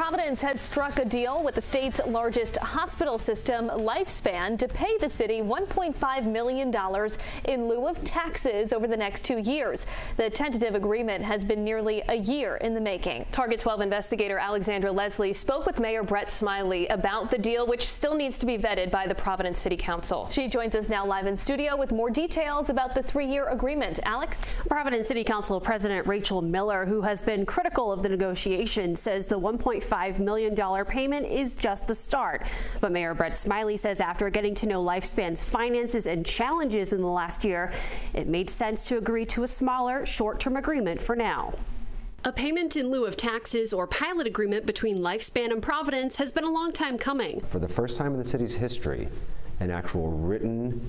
Providence has struck a deal with the state's largest hospital system, Lifespan, to pay the city $1.5 million in lieu of taxes over the next 2 years. The tentative agreement has been nearly a year in the making. Target 12 investigator Alexandra Leslie spoke with Mayor Brett Smiley about the deal, which still needs to be vetted by the Providence City Council. She joins us now live in studio with more details about the 3-year agreement. Alex? Providence City Council President Rachel Miller, who has been critical of the negotiation, says the $1.5 million payment is just the start. But Mayor Brett Smiley says after getting to know Lifespan's finances and challenges in the last year, it made sense to agree to a smaller, short-term agreement for now. A payment in lieu of taxes or pilot agreement between Lifespan and Providence has been a long time coming. For the first time in the city's history, an actual written,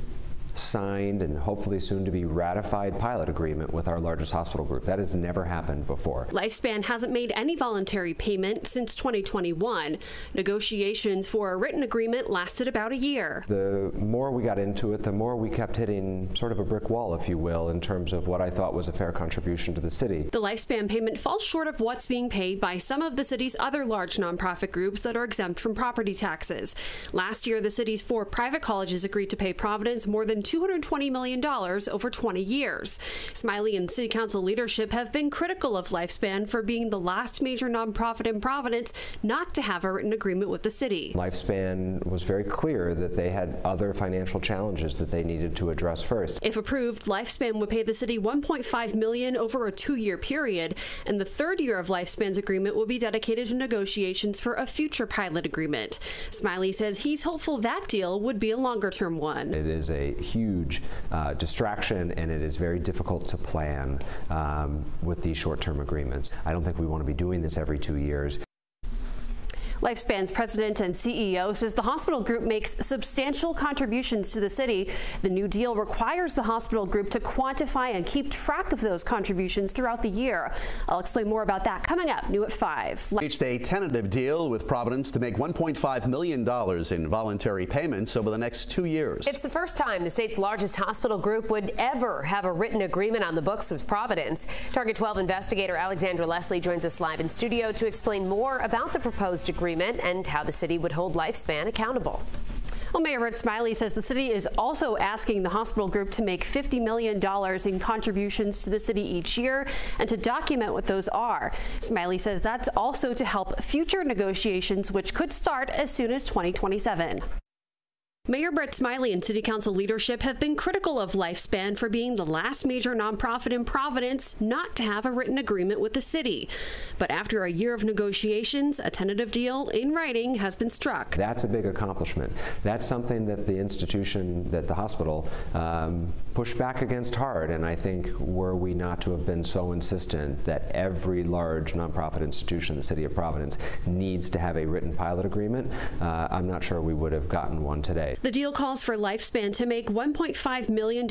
signed, and hopefully soon to be ratified pilot agreement with our largest hospital group. That has never happened before. Lifespan hasn't made any voluntary payment since 2021. Negotiations for a written agreement lasted about a year. The more we got into it, the more we kept hitting sort of a brick wall, if you will, in terms of what I thought was a fair contribution to the city. The Lifespan payment falls short of what's being paid by some of the city's other large nonprofit groups that are exempt from property taxes. Last year, the city's 4 private colleges agreed to pay Providence more than $220 million over 20 years. Smiley and City Council leadership have been critical of Lifespan for being the last major nonprofit in Providence not to have a written agreement with the city. Lifespan was very clear that they had other financial challenges that they needed to address first. If approved, Lifespan would pay the city $1.5 million over a 2-year period, and the 3rd year of Lifespan's agreement will be dedicated to negotiations for a future pilot agreement. Smiley says he's hopeful that deal would be a longer-term one. It is a huge distraction, and it is very difficult to plan with these short-term agreements. I don't think we want to be doing this every 2 years. Lifespan's president and CEO says the hospital group makes substantial contributions to the city. The new deal requires the hospital group to quantify and keep track of those contributions throughout the year. I'll explain more about that coming up, new at 5. Reached a tentative deal with Providence to make $1.5 million in voluntary payments over the next 2 years. It's the first time the state's largest hospital group would ever have a written agreement on the books with Providence. Target 12 investigator Alexandra Leslie joins us live in studio to explain more about the proposed agreement and how the city would hold Lifespan accountable. Well, Mayor Brett Smiley says the city is also asking the hospital group to make $50 million in contributions to the city each year and to document what those are. Smiley says that's also to help future negotiations, which could start as soon as 2027. Mayor Brett Smiley and City Council leadership have been critical of Lifespan for being the last major nonprofit in Providence not to have a written agreement with the city. But after a year of negotiations, a tentative deal in writing has been struck. That's a big accomplishment. That's something that the institution, that the hospital, pushed back against hard. And I think were we not to have been so insistent that every large nonprofit institution in the city of Providence needs to have a written pilot agreement, I'm not sure we would have gotten one today. The deal calls for Lifespan to make $1.5 million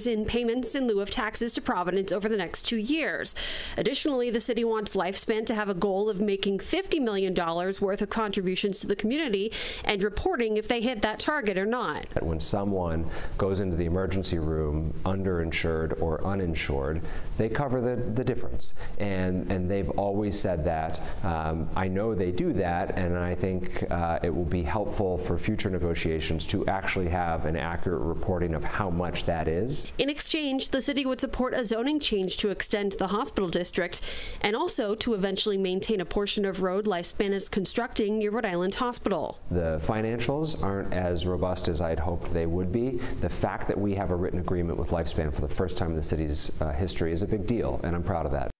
in payments in lieu of taxes to Providence over the next 2 years. Additionally, the city wants Lifespan to have a goal of making $50 million worth of contributions to the community and reporting if they hit that target or not. When someone goes into the emergency room underinsured or uninsured, they cover the difference. And they've always said that. I know they do that, and I think it will be helpful for future negotiations to actually have an accurate reporting of how much that is. In exchange, the city would support a zoning change to extend the hospital district and also to eventually maintain a portion of road Lifespan is constructing near Rhode Island Hospital. The financials aren't as robust as I'd hoped they would be. The fact that we have a written agreement with Lifespan for the first time in the city's history is a big deal, and I'm proud of that.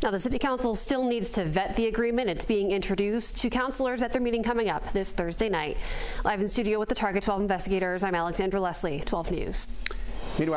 Now, the City Council still needs to vet the agreement. It's being introduced to councilors at their meeting coming up this Thursday night. Live in studio with the Target 12 investigators, I'm Alexandra Leslie, 12 News. Meanwhile,